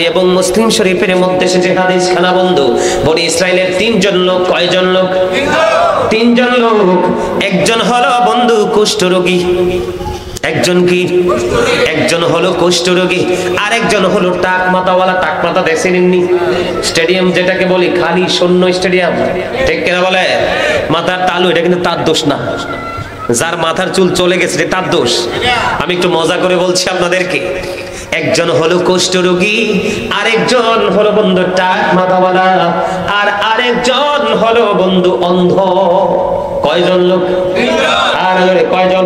বুখারী এবং মুসলিম শরীফের মধ্যে এসেছে হাদিস খানা বন্ধু। বনি ইসরাইলের তিনজন লোক, কয়জন লোক? তিনজন লোক। একজন হলো বন্ধু কুষ্ঠরোগী, একজন কি? একজন হলো কুষ্ঠরোগী, আর একজন হলো টাক মাথাওয়ালা। টাক মাথা দেখেননি? স্টেডিয়াম যেটাকে বলি খালি শূন্য স্টেডিয়াম, ঠিক কিনা বলে? মাথার তালু, এটা কিন্তু তার দোষ না। যার মাথার চুল চলে গেছে তার দোষ। আমি একটু মজা করে বলছি আপনাদেরকে। একজন হলো কুষ্ঠরোগী, আরেকজন হলো বন্ধু টাক মাথাওয়ালা, আর আরেকজন হলো বন্ধু অন্ধ। কয়জন লোক? আর কয়জন?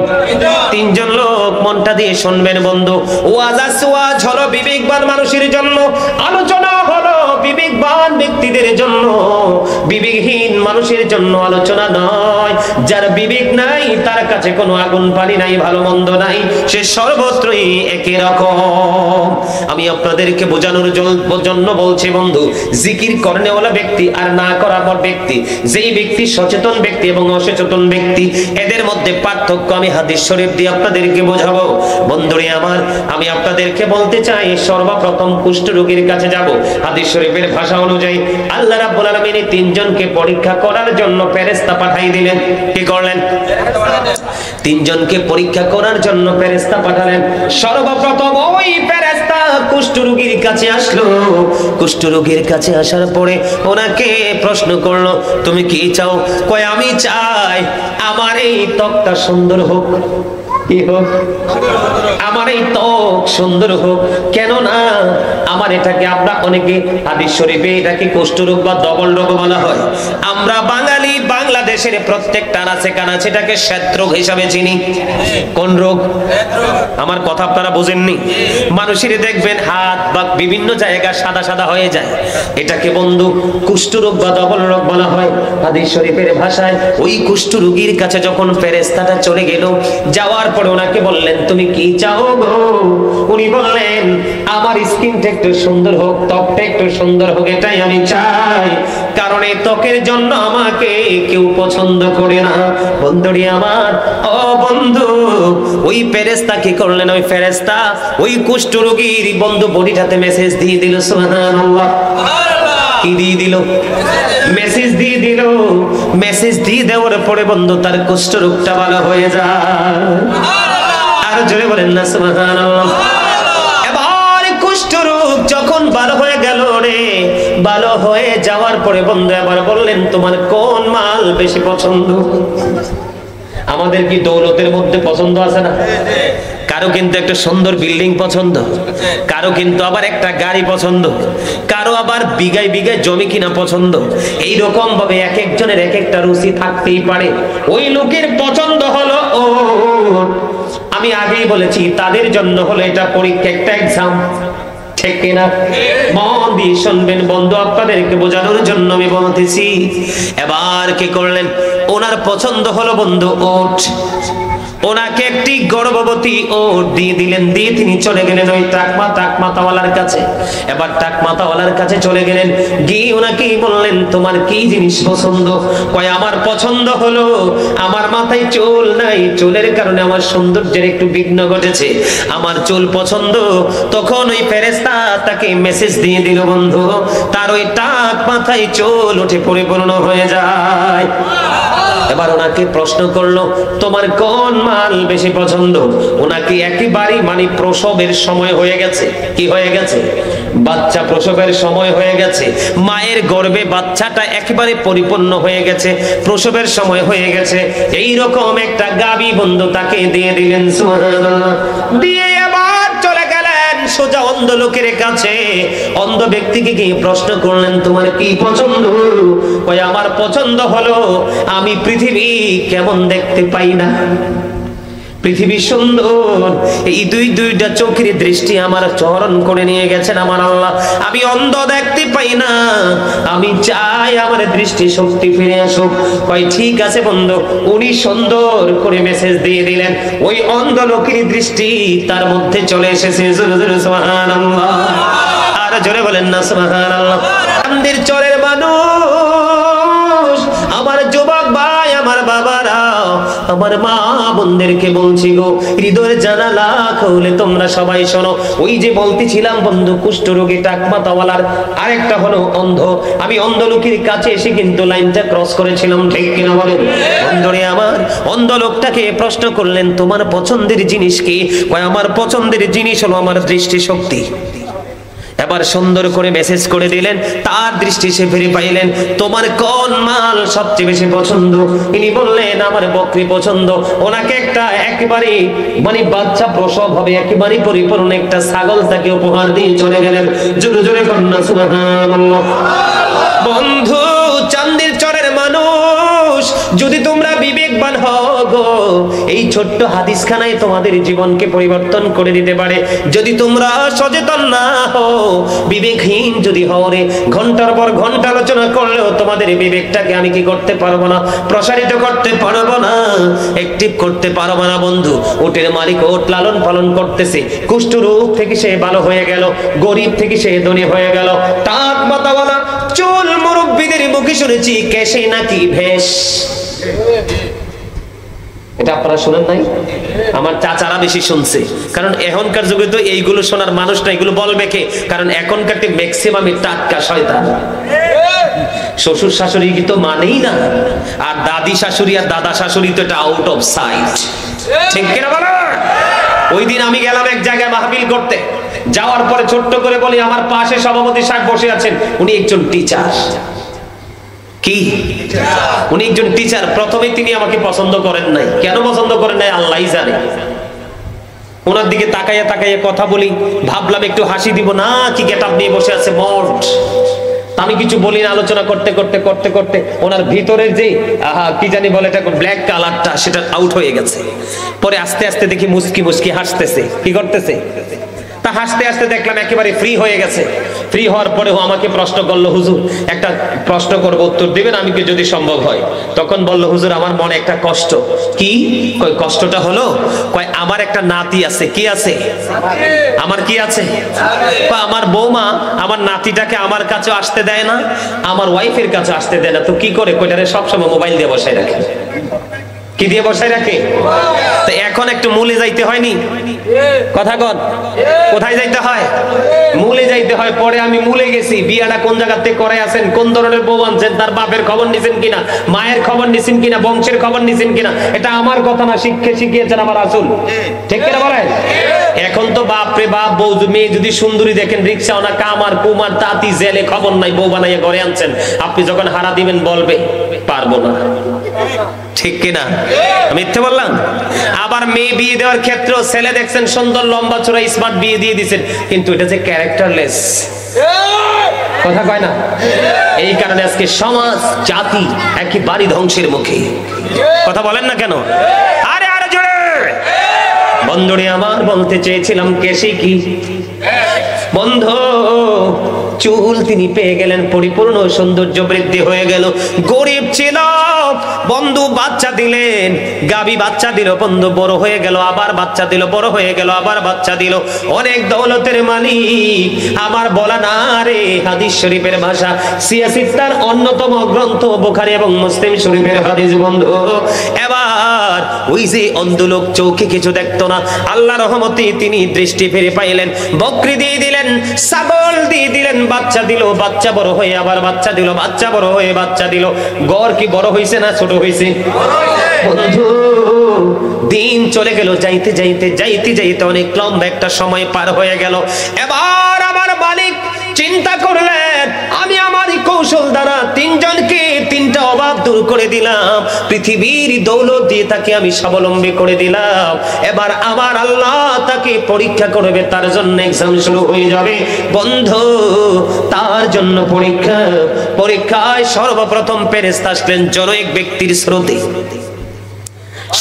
তিনজন লোক। মনটা দিয়ে শুনবেন বন্ধু। ওয়াজ ওয়াজ হলো বিবেকবান মানুষের জন্য, আলোচনা হলো বিবেকবান ব্যক্তিদের জন্য, বিবেকহীন মানুষের জন্য আলোচনা নয়। যার বিবেক নাই তার কাছে কোনো আগুন পানি নাই, ভালো মন্দ নাই, সে সর্বত্রই একই রকম। আমি আপনাদেরকে বোঝানোর জন্য বলছি বন্ধু, জিকির করনেওয়ালা ব্যক্তি আর না করার ব্যক্তি, যেই ব্যক্তি সচেতন ব্যক্তি এবং অসচেতন ব্যক্তি, এদের মধ্যে পার্থক্য আমি হাদিস শরীফ দিয়ে আপনাদেরকে বোঝাবো। বন্ধুরে আমার, আমি আপনাদেরকে বলতে চাই, সর্বপ্রথম কুষ্ঠরোগীর কাছে যাব। হাদিস শরীফের ভাষা অনুযায়ী আল্লাহ রাব্বুল আলামিন তিনজনকে পরীক্ষা করার জন্য ফেরেশতা পাঠিয়ে দিলেন। কি করলেন? তিনজনকে পরীক্ষা করার জন্য ফেরেশতা পাঠালেন। সর্বপ্রথম ওই ফেরেশতা কুষ্ঠরোগীর কাছে আসলো। কুষ্ঠরোগীর কাছে আসার পরে ওনাকে প্রশ্ন করলো, তুমি কি চাও? কয়, আমি চাই আমার এই ত্বকটা সুন্দর হোক। কি হোক? আমার এই ত্বক সুন্দর হোক। কেন না আমার এটাকে আমরা অনেকে হাদিস শরীফে এটাকে কুষ্ঠরোগ বা ডবল রোগ বলা হয়। আমরা বাঙালি বাংলাদেশের প্রত্যেকটা আনাচে কানাচে এটাকে শ্বেতরোগ হিসাবে চিনি। কোন রোগ? আমার কথা আপনারা বুঝেননি? মানুষের দেখবেন হাত বা বিভিন্ন জায়গা সাদা সাদা হয়ে যায়, এটাকে বন্ধু কুষ্ঠরোগ বা ডবল রোগ বলা হয় হাদিস শরীফের ভাষায়। ওই কুষ্ঠরোগীর কাছে যখন ফেরেশতাটা চলে গেল, যাওয়ার পরে ওনাকে বললেন, তুমি কি চাও গো? উনি বললেন, আমার স্কিনটা একটু সুন্দর হোক, ত্বকটা একটু সুন্দর হোক, এটাই আমি চাই। কারণ এই ত্বকের জন্য আমাকে কেউ পছন্দ করে না। বন্ধুরি আমার, ও বন্ধু, ওই ফেরেশতা কি করলেন? ওই ফেরেশতা ওই কুষ্ঠরোগীর বন্ধু বডিটাতে মেসেজ দিয়ে দিল। সুবহানাল্লাহ। কি দিয়ে দিল? মেসেজ দিয়ে দিল। মেসেজ দিয়ে দেওয়ার পরে বন্ধু তার কুষ্ঠরোগটা ভালো হয়ে যায়। আর জোরে বলেন না সুবহানাল্লাহ। এবার কুষ্ঠরোগ যখন ভালো হয়ে গেল রে, ভালো হয়ে যাওয়ার পরে বন্ধু এবার বললেন, তোমার কোন মাল বেশি পছন্দ? আমাদের কি দৌলতের মধ্যে পছন্দ আছে না? কারো কিন্তু একটা সুন্দর বিল্ডিং পছন্দ, কারো কিন্তু আবার একটা গাড়ি পছন্দ, কারো আবার বিঘায় বিঘায় জমি কিনা পছন্দ। এই রকম ভাবে এক একজনের এক একটা রুচি থাকতেই পারে। ওই লোকের পছন্দ হলো ও, আমি আগেই বলেছি তাদের জন্য হলো এটা পরীক্ষা, একটা এক্সাম, ঠিক কিনা? মন দিয়ে শুনবেন বন্ধু, আপনাদেরকে বোঝানোর জন্য আমি বলতেছি। এবার কি করলেন? ওনার পছন্দ হলো বন্ধু ওট। ওনাকে একটি গর্ভবতী ওট দিয়ে দিলেন, দিয়ে তিনি চলে গেলেন ওই টাকমাতাওয়ালার কাছে। এবার টাকমাতাওয়ালার কাছে চলে গেলেন, গিয়ে ওনাকে বললেন, তোমার কি জিনিস পছন্দ? কয়, আমার পছন্দ হলো আমার মাথায় চুল নাই, চুলের কারণে আমার সৌন্দর্যের একটু বিঘ্ন ঘটেছে, আমার চুল পছন্দ। তখন ওই ফেরেশতা তাকে মেসেজ দিয়ে দিল বন্ধু, তার ওই টাক মাথায় চুল উঠে পরিপূর্ণ হয়ে যায়। এবার ওনাকে প্রশ্ন করলো, তোমার কোন মাল বেশি পছন্দ? ওনাকে একেবারে মানে প্রসবের সময় হয়ে গেছে। কি হয়ে গেছে? বাচ্চা প্রসবের সময় হয়ে গেছে। মায়ের গর্ভে বাচ্চাটা একেবারে পরিপূর্ণ হয়ে গেছে, প্রসবের সময় হয়ে গেছে। এই রকম একটা গাবি বন্ধু তাকে দিয়ে দিলেন। সুবহানাল্লাহ। দিয়ে আবার চলে গেলেন সোজা অন্ধ লোকের কাছে। অন্ধ ব্যক্তিকে গিয়ে প্রশ্ন করলেন, তোমার কি পছন্দ? কয়, আমার পছন্দ হলো আমি পৃথিবী কেমন দেখতে পাই না, পৃথিবী সুন্দর, এই দুইটা চোখের দৃষ্টি আমার চরণ করে নিয়ে গেছেন আমার আল্লাহ। আমি অন্ধ দেখতে পাই না, আমি চাই আমার দৃষ্টি শক্তি ফিরে আসুক। কয়, ঠিক আছে বন্ধু। উনি সুন্দর করে মেসেজ দিয়ে দিলেন, ওই অন্ধ লোকের দৃষ্টি তার মধ্যে চলে এসেছে। সুবহানাল্লাহ। আর জোরে বলেন না সুবহানাল্লাহ। আমাদের চরের মানুষ, আমার যুবক ভাই, আমার বাবারা, আমার মা বোনদেরকে বলছি গো, হৃদয়ের জানালা খুলে তোমরা সবাই শোনো। ওই যে বলতেছিলাম বন্ধু, কুষ্ঠরোগী টাকমাতাওয়ালার আরেকটা হলো অন্ধ। আমি অন্ধ লোকের কাছে এসে কিন্তু লাইনটা ক্রস করেছিলাম, ঠিক কিনা বলেন? বন্ধুরে আমার, অন্ধ লোকটাকে প্রশ্ন করলেন তোমার পছন্দের জিনিস কি? কয় আমার পছন্দের জিনিস হলো আমার দৃষ্টিশক্তি। এবার সুন্দর করে মেসেজ করে দিলেন, তার দৃষ্টি সে ফিরে পাইলেন। তোমার কোন মাল সবচেয়ে বেশি পছন্দ? ইনি বললেন আমার বকরি পছন্দ। ওনাকে একটা একেবারে মানে বাচ্চা প্রসব হবে একেবারে পরিপূর্ণ একটা ছাগল তাকে উপহার দিয়ে চলে গেলেন। জোরে জোরে কন্যা সুবহানাল্লাহ। বন্ধু, চান্দির চরের মানুষ, যদি তোমরা বিবেকবান হও গো, এই ছোট্ট হাদিসখানায় তোমাদের জীবনকে পরিবর্তন করে দিতে পারে। যদি তোমরা সচেতন না হও, বিবেকহীন যদি হও রে, ঘন্টার পর ঘন্টা আলোচনা করলেও তোমাদের বিবেকটাকে আমি কি করতে পারবো না? প্রসারিত করতে পারবো না, অ্যাক্টিভ করতে পারবো না। বন্ধু, উটের মালিক উট লালন পালন করতেছে, কুষ্ঠরোগ থেকে সে ভালো হয়ে গেল, গরিব থেকে সে ধনী হয়ে গেল। টাক মাথাওয়ালা চুল মুরব্বিদের মুখে শুনেছি কেশে নাকি ভেষ। এটা আপনারা শুনেন নাই? আমার চাচারা বেশি শুনছে, কারণ এখনকার যুগে তো এইগুলো শোনার মানুষ না। এগুলো বলবে কে? কারণ এখনকার ম্যাক্সিমাম টাটকা শয়তান। শ্বশুর শাশুড়ি কি তো মানেই না, আর দাদি শাশুড়ি আর দাদা শাশুড়ি তো এটা আউট অফ সাইট, ঠিক কিনা বলো? ওই দিন আমি গেলাম এক জায়গায় মাহফিল করতে, যাওয়ার পরে ছোট্ট করে বলি আমার পাশে সভাপতি সাহেব বসে আছেন, উনি একজন টিচার। কি? উনি একজন টিচার। প্রথমে তিনি আমাকে পছন্দ করেন নাই। কেন পছন্দ করেন নাই আল্লাহই জানে। ওনার দিকে তাকাইয়া তাকাইয়া কথা বলি, ভাবলাম একটু হাসি দিব না, কি গেটআপ নিয়ে বসে আছে মঠ। আমি কিছু বলি না, আলোচনা করতে করতে করতে করতে ওনার ভিতরের যে কি জানি বলে এটা ব্ল্যাক কালারটা, সেটা আউট হয়ে গেছে। পরে আস্তে আস্তে দেখি মুস্কি মুস্কি হাসতেছে। কি করতেছে? তা হাসতে হাসতে দেখলাম একেবারে ফ্রি হয়ে গেছে। ফ্রি হওয়ার পরেও আমাকে প্রশ্ন করলো, হুজুর একটা প্রশ্ন করবো, উত্তর দিবেন আমি যদি সম্ভব হয়। তখন বললো, হুজুর আমার মনে একটা কষ্ট। কি? কই কষ্টটা হলো, কয় আমার একটা নাতি আছে। কি আছে? আমার কি আছে? আমার বৌমা আমার নাতিটাকে আমার কাছে আসতে দেয় না, আমার ওয়াইফের কাছে আসতে দেয় না। তো কি করে? কয়টারে সবসময় মোবাইল দিয়ে বসায় রাখে। কি দিয়ে বসায় রাখে? তো এখন একটু মূলে যাইতে হয়নি? কথা কন, কোথায় যাইতে হয়? মূলে যাইতে হয়। পরে আমি মূলে গেছি, বিয়াটা কোন জায়গা থেকে করে আছেন, কোন ধরনের বউ আনছেন, তার বাপের খবর নিছেন কিনা, মায়ের খবর নিছেন কিনা, বংশের খবর নিছেন কিনা, এটা আমার কথা না, শিখিয়েছেন আমার রাসূল, ঠিক কিনা বলেন? এখন তো বাপরে বাপ, বউ মেয়ে যদি সুন্দরী দেখেন, রিক্সা না কামার কুমার তাঁতি জেলে, খবর নাই, বউ বানাইয়া ঘরে আনছেন। আপনি যখন হারা দিবেন বলবে পারবো না, ঠিক কিনা? মিথ্যে বললাম? আবার মেয়ে বিয়ে দেওয়ার ক্ষেত্রেও ছেলে দেখছেন সুন্দর লম্বা চড়া স্মার্ট, বিয়ে দিয়ে দিচ্ছেন, কিন্তু এটা যে ক্যারেক্টারলেস, কথা কয় না? এই কারণে আজকে সমাজ জাতি একেবারে ধ্বংসের মুখে। কথা বলেন না কেন? আরে আরে জোরে বন্ধুরে আমার, বলতে চেয়েছিলাম কেশে কি বন্ধু, চুল তিনি পেয়ে গেলেন, পরিপূর্ণ সৌন্দর্য বৃদ্ধি হয়ে গেল। গরিব ছিল বন্ধু, বাচ্চা দিলেন, গাবি বাচ্চা দিল, বন্ধু বড় হয়ে গেল, আবার বাচ্চা দিল, বড় হয়ে গেল, আবার বাচ্চা দিল। অনেক দৌলতের মালিক। আমার বলা না রে, হাদিস শরীফের ভাষা, সিয়াসিত্তার অন্যতম গ্রন্থ বুখারী এবং মুসলিম শরীফের হাদিস বন্ধু। এবার ওই যে অন্ধ লোক চোখে কিছু দেখতো না, আল্লাহ রহমতে তিনি দৃষ্টি ফিরে পাইলেন। বকরি দিয়ে দিলেন, ছাগল দিয়ে দিলেন, বাচ্চা দিল, বাচ্চা বড় হয়ে আবার বাচ্চা দিল, বাচ্চা বড় হয়ে বাচ্চা দিল। গড় কি বড় হয়েছে না ছোট হয়েছে? বন্ধু, দিন চলে গেল, যাইতে যাইতে যাইতে যাইতে অনেক লম্বা একটা সময় পার হয়ে গেল। এবার আমার মালিক চিন্তা করলেন, আমি আমার কৌশল দ্বারা তিনজনকে তিনটা অভাব দূর করে দিলাম, পৃথিবীর দৌলত দিয়ে তাকে আমি স্বাবলম্বী করে দিলাম। এবার আমার আল্লাহ তাকে পরীক্ষা করবে, তার জন্য এক্সাম শুরু হয়ে যাবে। বন্ধু, তার জন্য পরীক্ষায় সর্বপ্রথম ফেরেশতা আসলেন জড় এক ব্যক্তির স্রোতে।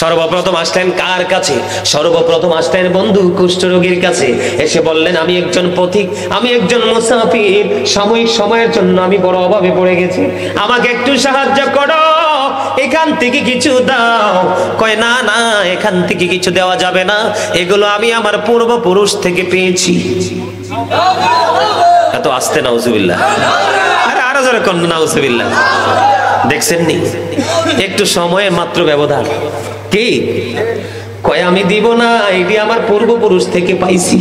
সর্বপ্রথম আসলেন কার কাছে? সর্বপ্রথম আসলেন বন্ধু কুষ্ঠরোগীর কাছে। এসে বললেন, আমি একজন পথিক, আমি একজন মুসাফির, সাময়িক সময়ের জন্য আমি বড় অভাবে পড়ে গেছি, আমাকে একটু সাহায্য করো, এখান থেকে কিছু দাও। কয় না না, এখান থেকে কিছু দেওয়া যাবে না, এগুলো আমি আমার পূর্বপুরুষ থেকে পেয়েছি। এত আস্তে নাউজুবিল্লাহ, আরে আরো জোরে কোন নাউজুবিল্লাহ। দেখছেন নি একটু সময়ের মাত্র ব্যবধান। কি কয় আমি দিব না, এটি আমার পূর্বপুরুষ থেকে পাইছি।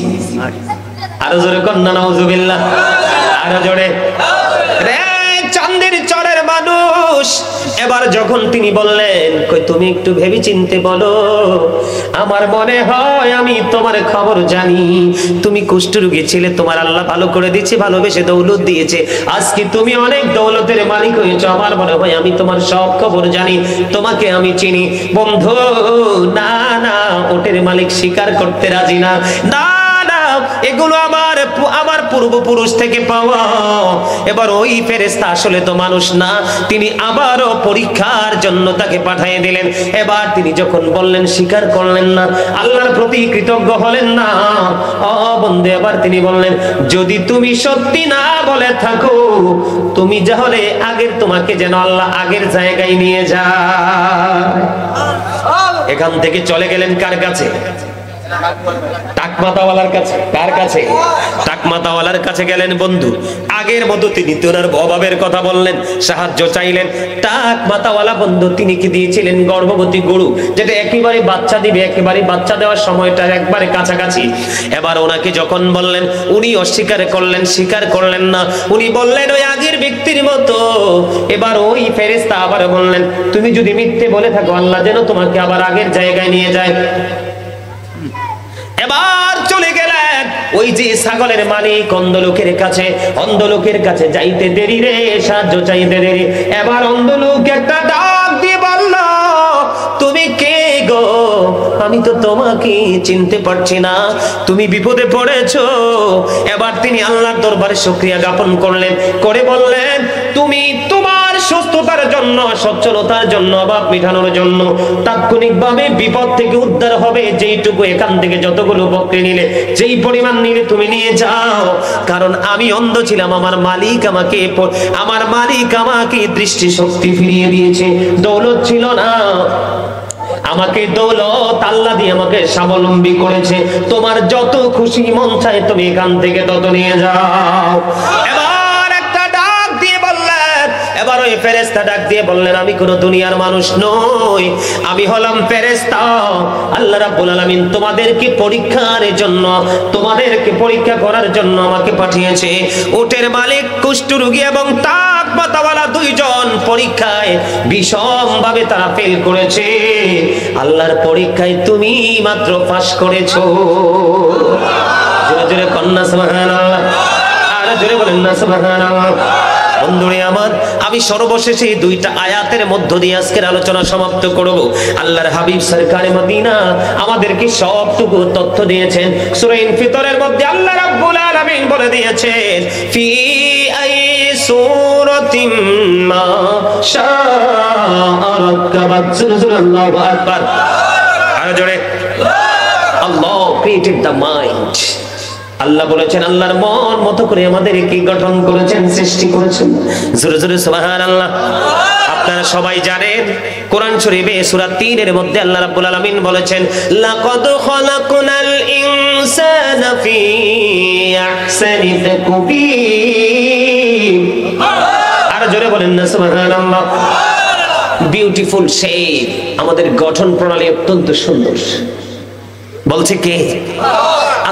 আরো জোরে কন্যা নাউজুবিল্লাহ, আরো জোরে। চাঁদের চরের মানুষ এবার যখন তিনি বললেন, কই তুমি একটু ভেবে চিনতে বলো, আমার মনে হয় আমি তোমার খবর জানি। তুমি কুষ্ঠরোগী ছিলে, তোমার আল্লাহ ভালো করে দিয়েছে, ভালোবেসে দৌলত দিয়েছে, আজকে তুমি অনেক দৌলতের মালিক হয়েছো। আমার মনে হয় আমি তোমার সব খবর জানি, তোমাকে আমি চিনি। বন্ধু না না, ওটের মালিক স্বীকার করতে রাজি না। না এগুলো আমার পূর্বপুরুষ থেকে পাওয়া। এবার ওই ফেরেশতা আসলে তো মানুষ না, তিনি আবারও পরীক্ষার জন্য তাকে পাঠিয়ে দিলেন। এবার তিনি যখন বললেন, স্বীকার করলেন না, আল্লাহর প্রতি কৃতজ্ঞ হলেন না। ও বন্ধু, এবার তিনি বললেন, যদি তুমি সত্যি না বলে থাকো, তুমি তাহলে আগের তোমাকে যেন আল্লাহ আগের জায়গায় নিয়ে যায়। এখান থেকে চলে গেলেন কার কাছে? টাকমাতাওয়ালার কাছে। কার কাছে? টাকমাতাওয়ালার কাছে গেলেন বন্ধু। আগের মতো তিনি তোনার অভাবের কথা বললেন, সাহায্য চাইলেন। টাকমাতাওয়ালা বন্ধু তিনি কি দিয়েছিলেন? গর্ভবতী গরু, যেটা একেবারে বাচ্চা দিবে, একেবারে বাচ্চা দেওয়ার সময়টা একবারে কাছাকাছি। এবার ওনাকে যখন বললেন, উনি অস্বীকার করলেন, স্বীকার করলেন না। উনি বললেন ওই আগের ব্যক্তির মতো। এবার ওই ফেরেশতা আবার বললেন, তুমি যদি মিথ্যে বলে থাকো, আল্লাহ যেন তোমাকে আবার আগের জায়গায় নিয়ে যায়। এবার চলে গেলেন ওই যে ছাগলের মালিক অন্ধ লোকের কাছে। অন্ধ লোকের কাছে যাইতে দেরি রে, সাহায্য চাইতে দেরি। এবার অন্ধ লোক একটা ডাক দিয়ে বলল, তুমি কে গো? আমি তো তোমাকে চিনতে পারছি না, তুমি বিপদে পড়েছো। এবার তিনি আল্লাহর দরবারে শুকরিয়া জ্ঞাপন করলেন, করে বললেন, তুমি তোমার সুস্থতার জন্য, সচ্ছলতার জন্য, অভাব মিটানোর জন্য তাৎক্ষণিকভাবে বিপদ থেকে উদ্ধার হবে যেইটুকু, এখান থেকে যতগুলো বকরি নিলে, যেই পরিমাণ নিলে তুমি নিয়ে যাও। কারণ আমি অন্ধ ছিলাম, আমার মালিক আমাকে দৃষ্টি শক্তি ফিরিয়ে দিয়েছে। দৌলত ছিল না, আমাকে দৌলত আল্লাহ দিয়ে আমাকে স্বাবলম্বী করেছে। তোমার যত খুশি মন চায় তুমি এখান থেকে তত নিয়ে যাও। এবার ওই ফেরেশতা ডাক দিয়ে বললেন, আমি কোন দুনিয়ার মানুষ নই, আমি হলাম ফেরেশতা। আল্লাহ রাব্বুল আলামিন তোমাদেরকে পরীক্ষার জন্য, তোমাদেরকে পরীক্ষা করার জন্য আমাকে পাঠিয়েছে। উটের মালিক, কুষ্ঠরোগী এবং টাকমাতাওয়ালা দুইজন পরীক্ষায় বিষমভাবে তারা ফেল করেছে। আল্লাহর পরীক্ষায় তুমি মাত্র পাস করেছো। জোরে জোরে কন্যা সুবহানাল্লাহ, আর জোরে বলেন না সুবহানাল্লাহ। বন্ধুরে আমার, আমি সর্বশেষে দুইটা আয়াতের মধ্য দিয়ে আজকের আলোচনা সমাপ্ত করব। আল্লাহর হাবিব সরকারে মদিনা আমাদেরকে সবটুকু তথ্য দিয়েছেন। সূরা ইনফিতরের মধ্যে আল্লাহ রাব্বুল আলামিন বলে দিয়েছেন, ফি আই সূরাতিন মা শাআ রাক্কাবাত। আল্লাহু আকবার, আর জোরে। আল্লাহ ক্রিয়েটেড দ্য মাইন্ড। আল্লাহ বলেছেন, আল্লাহর মন মতো করে আমাদেরকে গঠন করেছেন, সৃষ্টি করেছেন। জোরে জোরে সুবহানাল্লাহ। আপনারা সবাই জানেন, কোরআন শরীফে সূরা ৩ এর মধ্যে আল্লাহ রাব্বুল আলামিন বলেছেন, লাকাদ খালাকনাল ইনসানা ফি আহসানি তাকবীর। আর জোরে বলেন না সুবহানাল্লাহ। বিউটিফুল শেপ, আমাদের গঠন প্রণালী অত্যন্ত সুন্দর। বলছে কে?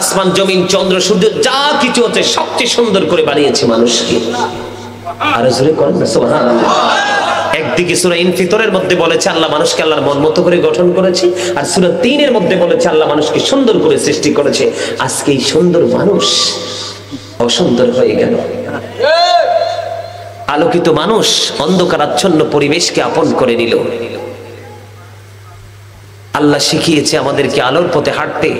আসমান, জমিন, চন্দ্র, সূর্য, যা কিছু হচ্ছে সবচেয়ে সুন্দর করে বানিয়েছে মানুষকে। আর জোরে করেন না সুবহানাল্লাহ। একদিকে সূরা ইনফিতরের মধ্যে বলেছে আল্লাহ মানুষকে আল্লাহর মন মতো করে গঠন করেছে, আর সূরা ৩ এর মধ্যে বলেছে আল্লাহ মানুষকে সুন্দর করে সৃষ্টি করেছে। আজকে এই সুন্দর মানুষ অসুন্দর হয়ে গেল। আলোকিত মানুষ অন্ধকারাচ্ছন্ন পরিবেশকে আপন করে নিল। আল্লাহ শিখিয়েছে আমাদেরকে আলোর পথে হাঁটতে,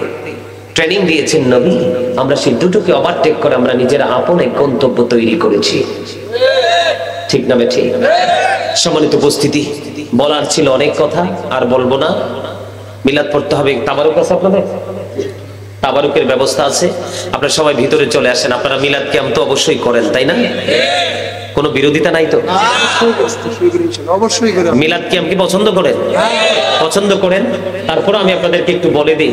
ট্রেনিং দিয়েছেন নবী। আমরা সেই দুটোকে ওভারটেক করে আমরা নিজেরা আপন এক গন্তব্য তৈরি করেছি। ঠিক না ঠিক? সম্মানিত উপস্থিতি, বলার ছিল অনেক কথা, আর বলবো না। মিলাদ পড়তে হবে। তাবারুক আছে আপনাদের? তাবারুকের ব্যবস্থা আছে, আপনারা সবাই ভিতরে চলে আসেন। আপনারা মিলাদ কিয়াম তো অবশ্যই করেন, তাই না? কোনো বিরোধিতা নাই তো? অবশ্যই করেন। মিলাদ কিয়াম কি পছন্দ করেন? পছন্দ করেন। তারপর আমি আপনাদেরকে একটু বলে দিই,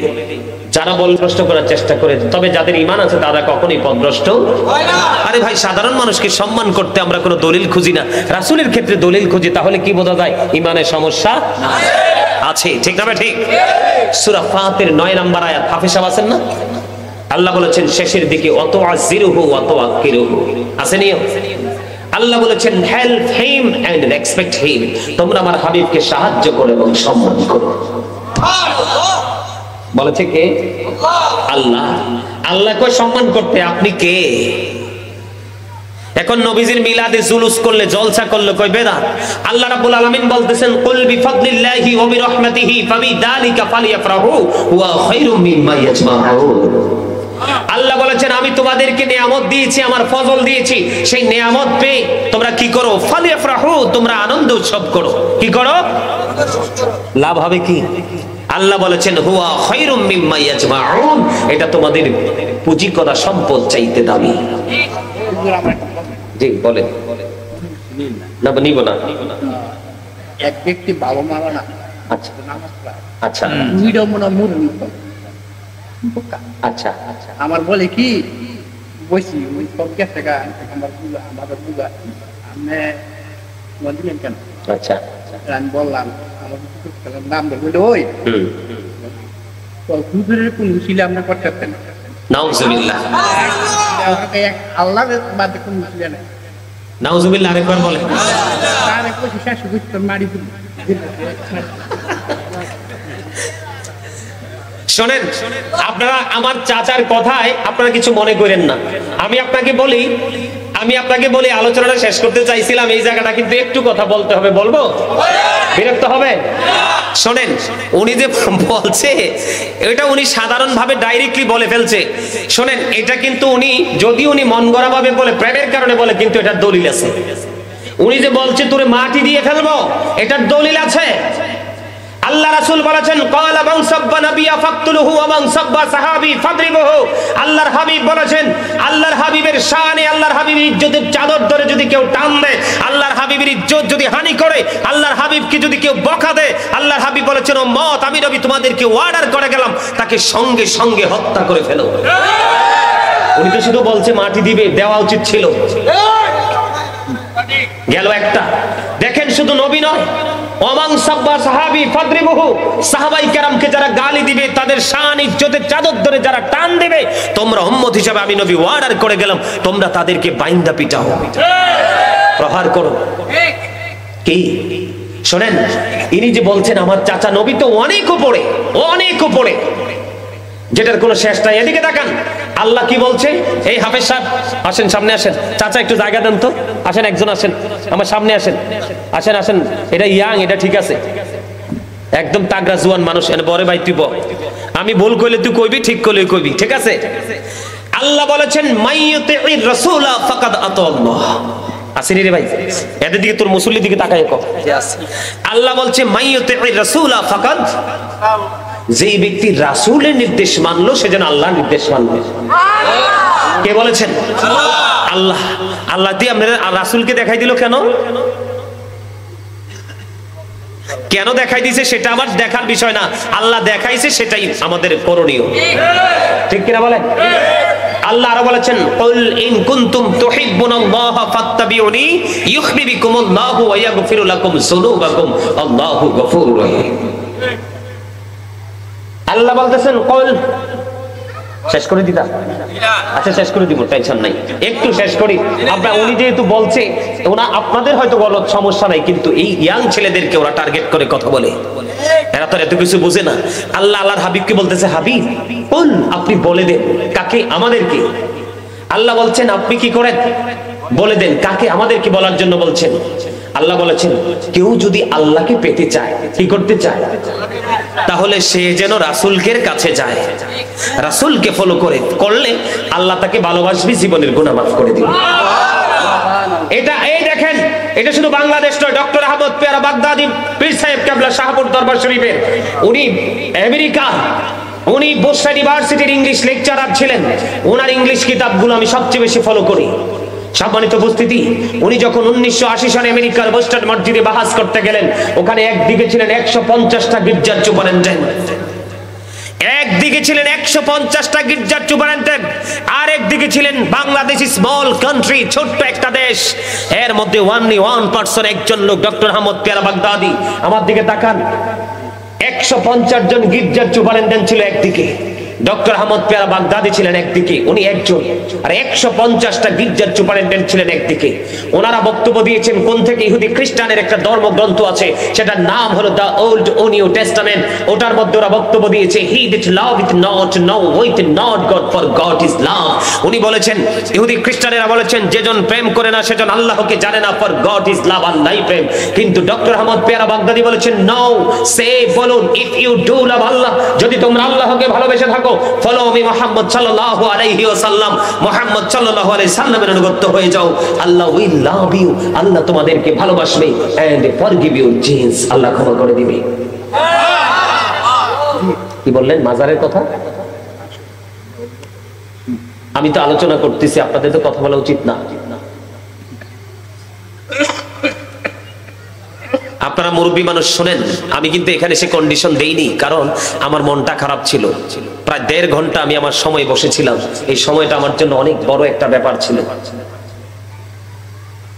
যারা পথভ্রষ্ট করার চেষ্টা করে, তবে যাদের ঈমান আছে তারা কখনোই পথভ্রষ্ট হয় না। আরে ভাই, সাধারণ মানুষকে সম্মান করতে আমরা কোনো দলিল খুঁজি না, রাসূলের ক্ষেত্রে দলিল খুঁজি, তাহলে কি বোঝা যায় ঈমানের সমস্যা আছে, ঠিক না? ঠিক। সূরা ফাতির 9 নম্বর আয়াত, হাফেজ সাহেব আছেন না? আল্লাহ বলেছেন শেষের দিকে অত আজিরুহু অত আকিরুহু, আসেনি? আল্লাহ বলেছেন help him and respect him, তোমরা আমার হাবিবকে সাহায্য করো এবং সম্মান করো। বলেছে কে? আল্লাহ। আল্লাহকে সম্মান করতে আপনি কে? এখন নবীজির মিলাদে জুলুস করলে, জলসা করলে কই বেদাত। আল্লাহ রাব্বুল আলামিন বলতেছেন কুল বিফাদলিল্লাহি ওয়া বিরহমাতিহি ফাবিযালিকা ফালইফরাহু ওয়া খায়রুম মিম্মা ইয়াজমাউন। আল্লাহ বলেছেন আমি তোমাদেরকে নিয়ামত দিয়েছি, আমার ফজল দিয়েছি, সেই নিয়ামত পেয়ে তোমরা কি করো? ফালইফরাহু, তোমরা আনন্দ উৎসব করো। কি করো? লাভ হবে কি? আল্লাহ বলেছেন হুয়া খায়রুম মিম্মা ইয়াজমাউন, এটা তোমাদের পুঁজি করা সম্পদ চাইতে দামি। জি বলেন। না নিব না। এক ব্যক্তি বাবা মারা না, আচ্ছা নামাজ পড়ে, আচ্ছা দুইটা মনে মুরগি, আচ্ছা আচ্ছা, আমার বলে কি বসি ওই সব গেছে গা, আমার বুঝা আমাদের বুঝা আপনি দিলেন কেন? আচ্ছা আমি বললাম আমার নাম বললো ওই হুজুরের কোন উসিলে আপনি করতেন না, নাউজুবিল্লাহ, আল্লাহ বাদে কোন উসিলে নাই। নাউজুবিল্লাহ, আরেকবার বলেন। আরেক বসে শেষ করতে মারি শোনেন, আপনারা আমার চাচার কথায় আপনারা কিছু মনে করেন না। আমি আপনাকে বলি আলোচনাটা শেষ করতে চাইছিলাম, এই জায়গাটা কিন্তু একটু কথা বলতে হবে। বলবো? বিরক্ত হবে? শোনেন, উনি যে বলছে এটা উনি সাধারণ ভাবে ডাইরেক্টলি বলে ফেলছে। শোনেন, এটা কিন্তু উনি যদি উনি মন গড়া ভাবে বলে, প্রেমের কারণে বলে, কিন্তু এটার দলিল আছে। উনি যে বলছে তোরে মাটি দিয়ে ফেলবো, এটার দলিল আছে। আল্লাহ রাসূল বলেছেন ক্বালা মান সাব্বা নাবিয়া ফাকতুলহু ওয়া মান সাব্বা সাহাবী ফাদরিবহু। আল্লাহর হাবিব বলেছেন, আল্লাহর হাবিবের শানে, আল্লাহর হাবিবের ইজ্জতের চাদর ধরে যদি কেউ টান দেয়, আল্লাহর হাবিবের ইজ্জত যদি হানি করে, আল্লাহর হাবিবকে যদি কেউ বকা দেয়, আল্লাহর হাবিব বলেছেন ও মত, আমি নবী তোমাদেরকে অর্ডার করে গেলাম তাকে সঙ্গে সঙ্গে হত্যা করে ফেলো। উনি তো শুধু বলছে মাটি দিবে, দেওয়া উচিত ছিল। গেল একটা। দেখেন, শুধু নবী নয়, ওমান সাব্বা সাহাবী ফাদরিবহু, সাহাবাই কেরামকে যারা গালি দিবে, তাদের শান ইজ্জতের চাদর ধরে যারা টান দিবে, তোমরা উম্মত হিসেবে আমি নবী অর্ডার করে গেলাম তোমরা তাদেরকে বাইন্দা পিটাও, প্রহার করো। কি শোনেন, ইনি যে বলছেন আমার চাচা নবী তো অনেক উপরে, যেটার কোনো শেষ নাই। এদিকে তাকান, আল্লাহ কি বলছে? এই হাফেজ সাহেব আসেন, সামনে আসেন। চাচা একটু জায়গা দেন তো, আসেন, একজন আসেন আমার সামনে, আসেন। এটা ইয়াং, এটা ঠিক আছে, একদম তাগড়া জুয়ান মানুষ। বড় ভাই তুই বল, আমি ভুল কইলে তুই কইবি, ঠিক কইলে কইবি, ঠিক আছে? আল্লাহ বলেছেন মাইয়ুতির রাসূলা ফাকাদ আতাল্লাহ। আসেনি রে ভাই, এদের দিকে তোর মুসল্লির দিকে তাকায় কও। আল্লাহ বলছে মাইয়ুতির রাসূলা ফাকাদ, যেই ব্যক্তি রাসূলের নির্দেশ মানলো সে যেন আল্লাহর নির্দেশ মানলো। কে বলেছেন? আল্লাহ। আল্লাহ দিয়ে আপনারা রাসূলকে দেখাই দিল কেন? কেন দেখাই দিয়েছে সেটা আমার দেখার বিষয় না, আল্লাহ দেখাইছে সেটাই আমাদের করণীয়, ঠিক কিনা বলেন? আল্লাহ আরো বলেছেন কুল ইন কুনতুম তুহিব্বুনাল্লাহা ফাত্তাবিউনি ইউহিব্বুকুমুল্লাহু ওয়া ইয়াগফিরু লাকুম যুনুবাকুম আল্লাহু গফুরুর রহিম। আল্লাহ বলতেছেন কুল, শেষ করে দিতা? আচ্ছা শেষ করে দিব, টেনশন নাই, একটু শেষ করি। আপনারা উনি যেহেতু বলছে, ওনা আপনাদের হয়তো গলত সমস্যা নাই, কিন্তু এই ইয়াং ছেলেদেরকে ওরা টার্গেট করে কথা বলে, এরা তো এত কিছু বুঝে না। আল্লাহর হাবিবকে বলতেছে হাবিব কুল, আপনি বলে দেন। কাকে? আমাদেরকে। আল্লাহ বলছেন আপনি কি করেন? বলে দেন। কাকে? আমাদেরকে বলার জন্য বলছেন। আল্লাহ বলেছেন কেউ যদি আল্লাহকে পেতে চায়, কি করতে চায়, তাহলে সে যেন রাসূলের কাছে যায়, রাসূলকে ফলো করলে আল্লাহ তাকে ভালোবাসবে, জীবনের গুনাহ মাফ করে দিবে। এটা এই দেখেন, এটা শুধু বাংলাদেশ নয়, ডক্টর আহমদ পেয়ারা বাগদাদি পীর সাহেব কেবলা শাহপুর দরবার শরীফের, উনি আমেরিকা, উনি বোস্টন ইউনিভার্সিটির ইংলিশ লেকচারার ছিলেন। ওনার ইংলিশ কিতাবগুলো আমি সবচেয়ে বেশি ফলো করি। সম্মানিত উপস্থিতি, উনি যখন 1980 সালে আমেরিকার বোস্টন মসজিদে বাহাস করতে গেলেন, ওখানে একদিকে ছিলেন 150টা গির্জার সুপারিনটেন্ডেন্ট, একদিকে ছিলেন 150টা গির্জার সুপারিনটেন্ডেন্ট, আর একদিকে ছিলেন বাংলাদেশ স্মল কান্ট্রি, ছোট্ট একটা দেশ, এর মধ্যে ওনলি 1% একজন লোক ডক্টর আহমদ পেয়ারা বাগদাদি। আমার দিকে তাকান, 150 জন গির্জার সুপারিনটেন্ডেন্ট ছিল একদিকে, ডক্টর আহমদ পেয়ারা বাগদাদি ছিলেন একদিকে, উনি একজন, আর 150টা গির্জার সুপারিনটেন্ডেন্ট ছিলেন একদিকে। ওনারা বক্তব্য দিয়েছেন কোন থেকে? ইহুদি খ্রিস্টানের একটা ধর্মগ্রন্থ আছে, সেটার নাম হলো দ্য ওল্ড ও নিউ টেস্টামেন্ট। ওটার মধ্যে ওরা বক্তব্য দিয়েছে he that loveth not knoweth not God, for God is love। উনি বলেছেন, ইহুদি খ্রিস্টানেরা বলেছেন যেজন প্রেম করে না সেজন আল্লাহকে জানে না, for God is love, আল্লাহই প্রেম। কিন্তু ডক্টর আহমদ পেয়ারা বাগদাদি বলেছেন নো, সে বলুন ইফ ইউ ডু লাভ আল্লাহ, যদি তোমরা আল্লাহকে ভালোবেসে থাকো, ফলো মি মুহাম্মদ সাল্লাল্লাহু আলাইহি ওয়াসাল্লাম, মুহাম্মদ সাল্লাল্লাহু আলাইহি সাল্লামের অনুগত হয়ে যাও, আল্লাহ উইল লাভ ইউ, আল্লাহ তোমাদেরকে ভালোবাসবে, এন্ড ফরগিভ ইউর জিন্স, আল্লাহ ক্ষমা করে দিবে। কি বললেন মাজারের কথা? আমি তো আলোচনা করতেছি, আপনাদের তো কথা বলা উচিত না। আপনারা মুরব্বী মানুষ শোনেন, আমি কিন্তু এখানে সে কন্ডিশন দেইনি, কারণ আমার মনটা খারাপ ছিল। প্রায় 1.5 ঘন্টা আমি আমার সময় বসেছিলাম, এই সময়টা আমার জন্য অনেক বড় একটা ব্যাপার ছিল।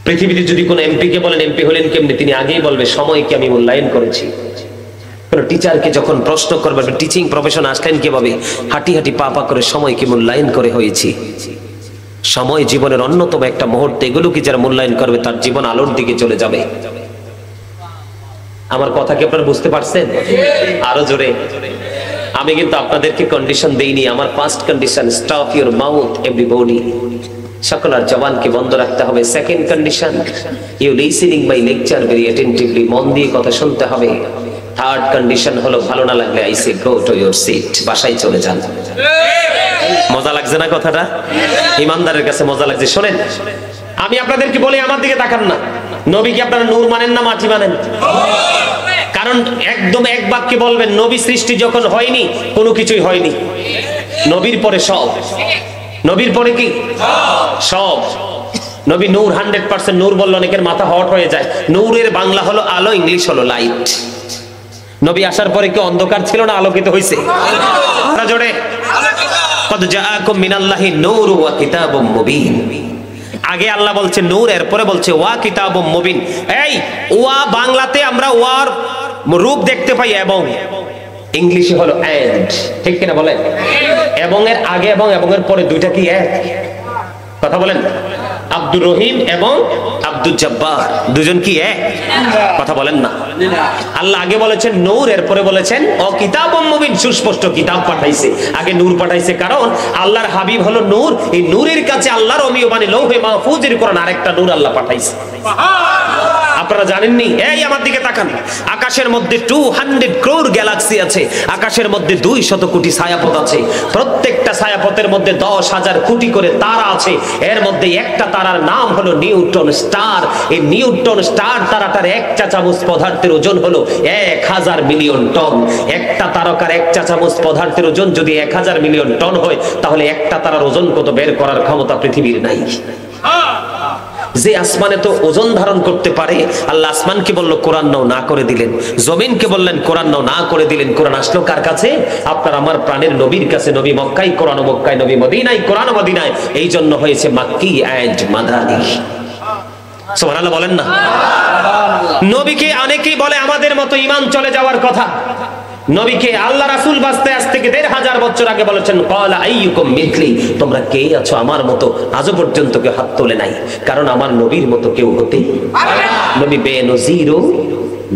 পৃথিবীতে যদি কোনো এমপি কে বলেন এমপি হলেন কেমনে, তিনি আগেই বলবে সময়কে আমি মূল্যায়ন করেছি। কোন টিচারকে যখন প্রশ্ন করবে টিচিং প্রফেশন আসলেন কিভাবে, হাঁটি হাঁটি পা পা করে সময়কে মূল্যায়ন করে হয়েছি। সময় জীবনের অন্যতম একটা মুহূর্ত, এগুলোকে যারা মূল্যায়ন করবে তার জীবন আলোর দিকে চলে যাবে। আমার কথা কি আপনারা বুঝতে পারছেন? আরো জোরে। আমি কিন্তু আপনাদেরকে কন্ডিশন দেইনি, আমার first condition stop your mouth everybody, সকল আর জবানকে বন্ধ রাখতে হবে। Second condition you listening my lecture very attentively, মন দিয়ে কথা শুনতে হবে। থার্ড কন্ডিশন হলো ভালো না লাগলে I say go to your seat, বাসায় চলে যান। মজা লাগছে না কথাটা? ইমানদারের কাছে মজা লাগছে। শোনেন, আমি আপনাদেরকে বলি, আমার দিকে তাকান না, নবী কি আপনারা নূর মানেন না মাটি মানেন? কারণ একদম এক বাক্যে বলবেন, নবী সৃষ্টি যখন হয়নি কোনো কিছুই হয়নি, নবীর পরে সব। নবীর পরে কি সব। নবী নূর, 100% নূর বললে অনেকের মাথা হট হয়ে যায়। নূরের বাংলা হলো আলো, ইংলিশ হলো লাইট। নবী আসার পরে কি অন্ধকার ছিল না আলোকিত হয়েছে? জোরে কদ জাআকুম মিনাল্লাহি নূরু ওয়া কিতাবুম মুবিন। আগে আল্লাহ বলছে নূর, এরপরে বলছে ওয়া কিতাবুম মুবিন। এই ওয়া বাংলাতে আমরা ওয়ার রূপ দেখতে পাই এবং, ইংলিশে হলো এন্ড, ঠিক কিনা বলেন? এবং এর আগে এবং এর পরে দুইটা কি এক? কথা বলেন। আব্দুর রহিম এবং আব্দুল জব্বার দুজন কি এক? কথা বলেন না। আল্লাহ আগে বলেছেন নূর, এরপরে বলেছেন ও কিতাবুম মুবিন, সুস্পষ্ট কিতাব পাঠাইছে। আগে নূর পাঠাইছে, কারণ আল্লাহর হাবিব হলো নূর। এই নূরের কাছে আল্লাহর অমীয় বাণী লৌহে মাহফুজের কোরআন আরেকটা নূর আল্লাহ পাঠাইছে। আপনারা জানেননি? এই আমার দিকে তাকান, আকাশের মধ্যে 200 crore গ্যালাক্সি আছে, আকাশের মধ্যে 200 কোটি ছায়াপথ আছে, প্রত্যেকটা ছায়াপথের মধ্যে 10,000 কোটি করে তারা আছে। এর মধ্যে একটা তারার নাম হলো নিউটন স্টার। এই নিউটন স্টার তারাটার এক চা চামচ পদার্থের ওজন হলো 1000 মিলিয়ন টন। একটা তারকার এক চা চামচ পদার্থের ওজন যদি 1000 মিলিয়ন টন হয়, তাহলে একটা তারার ওজন কত বের করার ক্ষমতা পৃথিবীর নাই। যে আসমানে তো ওজন ধারণ করতে পারে, আল্লাহ আসমানকে বলল কোরআন নাও, না করে দিলেন। জমিনকে বললেন কোরআন নাও, না করে দিলেন। কোরআন আসলো কার কাছে? আপনার আমার প্রাণের নবীর কাছে। নবী মক্কায়, কোরআন মক্কায়, নবী মদিনায়, কোরআন মদিনায়। এই জন্য হয়েছে মাক্কি এন্ড মাদানী। সুবহানাল্লাহ বলেন না? নবীকে অনেকেই বলে আমাদের মতো ঈমান চলে যাওয়ার কথা। নবীকে আল্লাহ রাসূল বাঁচতে আজ থেকে 1500 বছর আগে বলেছেন ক্বালা আইয়ুকুম মিথলি, তোমরা কে আছো আমার মতো? আজও পর্যন্ত কেউ হাত তোলে নাই, কারণ আমার নবীর মতো কেউ হতেই পারে না। নবী বেনজির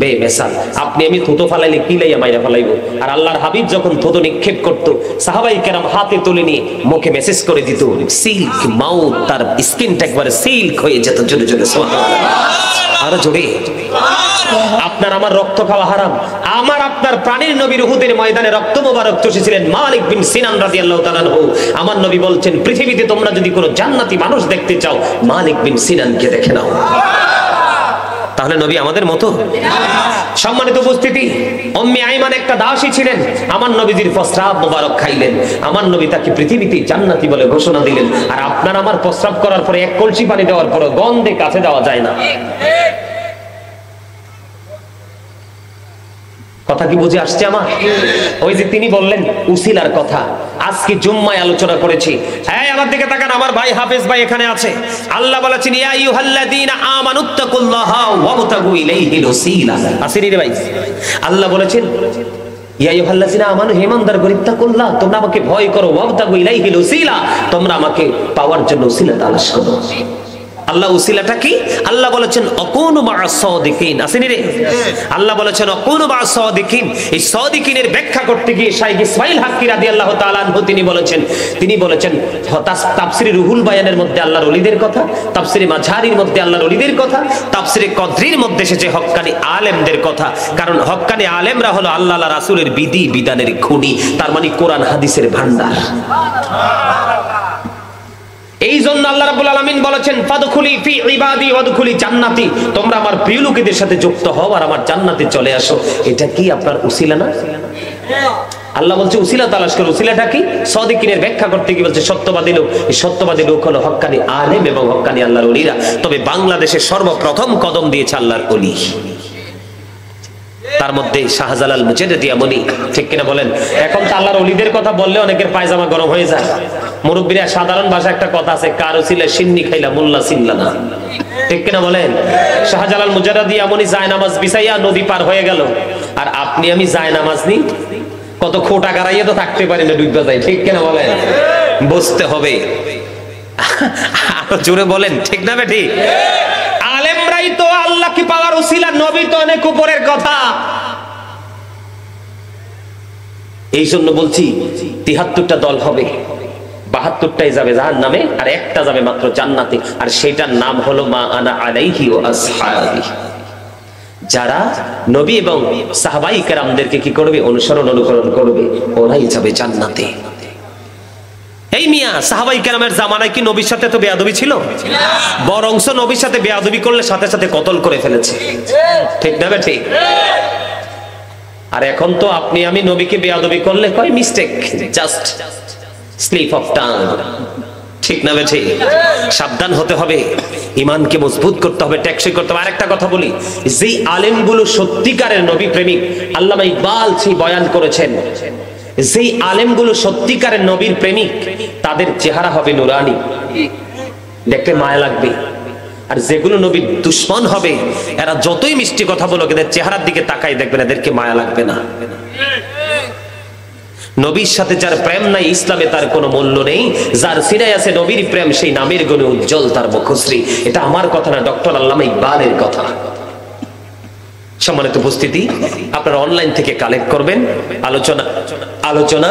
বেমেসাল। আপনি আমি থুতো ফালাইলে কি লাইয়া মাইরা ফালাইবো? আর আল্লাহর হাবিব যখন থুতো নিক্ষেপ করতো, সাহাবাই কেরাম হাতে তুলে নিয়ে মুখে মেসেজ করে দিত, সিল্ক মাউথ, তার স্কিনটা একবারে সিল্ক হয়ে যেত। জোরে জোরে সুবহানাল্লাহ, আরো জোরে। আপনার আমার রক্ত খাওয়া হারাম। আমার আপনার প্রাণীর নবীর উহুদের ময়দানে রক্ত মোবারক চষেছিলেন মালিক বিন সিনান রাদিয়াল্লাহু তাআলা আনহু। আমার নবী বলছেন, পৃথিবীতে তোমরা যদি কোনো জান্নাতি মানুষ দেখতে চাও, মালিক বিন সিনানকে দেখে নাও। তাহলে নবী আমাদের মতো? সম্মানিত উপস্থিতি, উম্মে আইমান একটা দাসী ছিলেন, আমার নবীজির প্রস্রাব মোবারক খাইলেন। আমার নবী তাকে পৃথিবীতে জান্নাতি বলে ঘোষণা দিলেন। আর আপনার আমার প্রস্রাব করার পরে এক কলসি পানি দেওয়ার পরে গন্ধে কাছে যাওয়া যায় না। কথা কি বুঝে আসছে আমার? ওই যে তিনি বললেন উসিলার কথা, আজকে জুম্মায় আলোচনা করেছি। হ্যাঁ, আমার দিকে তাকান, আমার ভাই হাফেজ ভাই এখানে আছে। আল্লাহ বলেছেন ইয়া আইয়ুহাল্লাযীনা আমানুত্তাকুল্লাহা ওয়াবতাগু ইলাইহিল ওসিলা। আসেনি রে ভাই? আল্লাহ বলেছেন ইয়া আইয়ুহাল্লাযীনা আমানু, হে ঈমানদারগণ, ইত্তাকুল্লাহ, তোমরা আমাকে ভয় করো, ওয়াবতাগু ইলাইহিল ওসিলা, তোমরা আমাকে পাওয়ার জন্য ওসিলা তালাশ করো। আল্লাহ উসিলাটা কি? আল্লাহ বলেছেন অকুনু মা'আস সাদিকিন। আসেনি রে? আল্লাহ বলেছেন অকুনু মা'আস সাদিকিন। এই সাদিকিনের ব্যাখ্যা করতে গিয়ে শাইখ ইসমাঈল হাক্কি রাদিয়াল্লাহু তাআলা আনহু তিনি বলেছেন তাফসিরে রুহুল বায়ানের মধ্যে আল্লাহর ওলিদের কথা, তাফসিরে মাঝহারির মধ্যে আল্লাহর ওলিদের কথা, তাফসিরে কদরির মধ্যে এসেছে হক্কানি আলেমদের কথা। কারণ হক্কানি আলেমরা হলো আল্লাহ রাসূলের বিধি বিধানের খুনি, তার মানে কোরআন হাদিসের ভান্ডার। এই জন্য আল্লাহ রাব্বুল আলামিন বলেছেন ফাদখুলি ফি ইবাদি ওয়াদখুলি জান্নাতি, তোমরা আমার প্রিয় লোকেদের সাথে যুক্ত হও আর আমার জান্নাতে চলে আসো। এটা কি আপনার উসিলা না? আল্লাহ বলছে উসিলা তালাশ করো। উসিলাটা কি? সাদিকিনের ব্যাখ্যা করতে গিয়ে বলছে সত্যবাদী লোক। এই সত্যবাদী লোক হলো হক্কানি আলেম এবং হক্কানি আল্লাহর ওলিরা। তবে বাংলাদেশে সর্বপ্রথম কদম দিয়েছে আল্লাহর ওলি, তার মধ্যে শাহজালাল মুজাদ্দিদি আমনি, ঠিক কিনা বলেন? এখন তো আল্লাহর ওলিদের কথা বললে অনেকের পায়জামা গরম হয়ে যায়। মুরব্বীরা সাধারণ ভাষায় একটা কথা আছে, কারো ছিলে সিন্নি খাইলা মোল্লা চিনলা না, ঠিক কিনা বলেন? শাহজালাল মুজাদ্দিদি আমনি জায়নামাজ বিছাইয়া নদী পার হয়ে গেল, আর আপনি আমি জায়নামাজ নি কত খোটা গাড়াইয়া তো থাকতে পারি না, ডুববা যায়, ঠিক কিনা বলেন? বুঝতে হবে। আরো জোরে বলেন, ঠিক না বেঠি? আলেমরাই তো আল্লাহকে পাওয়ার উসিলা, নবী তো অনেক উপরের কথা। এই জন্য বলছি ৭৩টা দল হবে, ৭২টাই যাবে জাহান্নামে আর একটা যাবে মাত্র জান্নাতে, আর সেটার নাম হলো মা আনা আলাইহি ওয়া আসহাবি। যারা নবী এবং সাহাবায়ে কেরামদেরকে কি করবে? অনুসরণ অনুকরণ করবে, ওরাই যাবে জান্নাতে। এই মিয়া, সাহাবায়ে কেরামের জামানায় কি নবীর সাথে তো বেয়াদবি ছিল? বরংস নবীর সাথে বেয়াদবি করলে সাথে সাথে কতল করে ফেলেছে, ঠিক না ঠিক? আর এখন তো আপনি আমি নবীকে বেয়াদবি করলে কয় mistake, just slip of tongue, ঠিক না বেঠি? সাবধান হতে হবে, ইমানকে মজবুত করতে হবে, টেকসই করতে হবে। আরেকটা কথা বলি, যেই আলেমগুলো সত্যিকারের নবী প্রেমিক, আল্লামা ইকবাল সেই বয়ান করেছেন, যেই আলেমগুলো সত্যিকারের নবীর প্রেমিক তাদের চেহারা হবে নুরানি, দেখতে মায়া লাগবে। আর যেগুলো নবীর দুশ্মন হবে, এরা যতই মিষ্টি কথা বলো, এদের চেহারার দিকে তাকাই দেখবেন এদেরকে মায়া লাগবে না। নবীর সাথে যার প্রেম নাই, ইসলামে তার কোনো মূল্য নেই। যার সিনায় আছে নবীর প্রেম, সেই নামের গুণে উজ্জ্বল তার মুখশ্রী। এটা আমার কথা না, ডক্টর আল্লামা ইকবালের কথা। সম্মানিত উপস্থিতি, আপনারা অনলাইন থেকে কালেক্ট করবেন, আলোচনা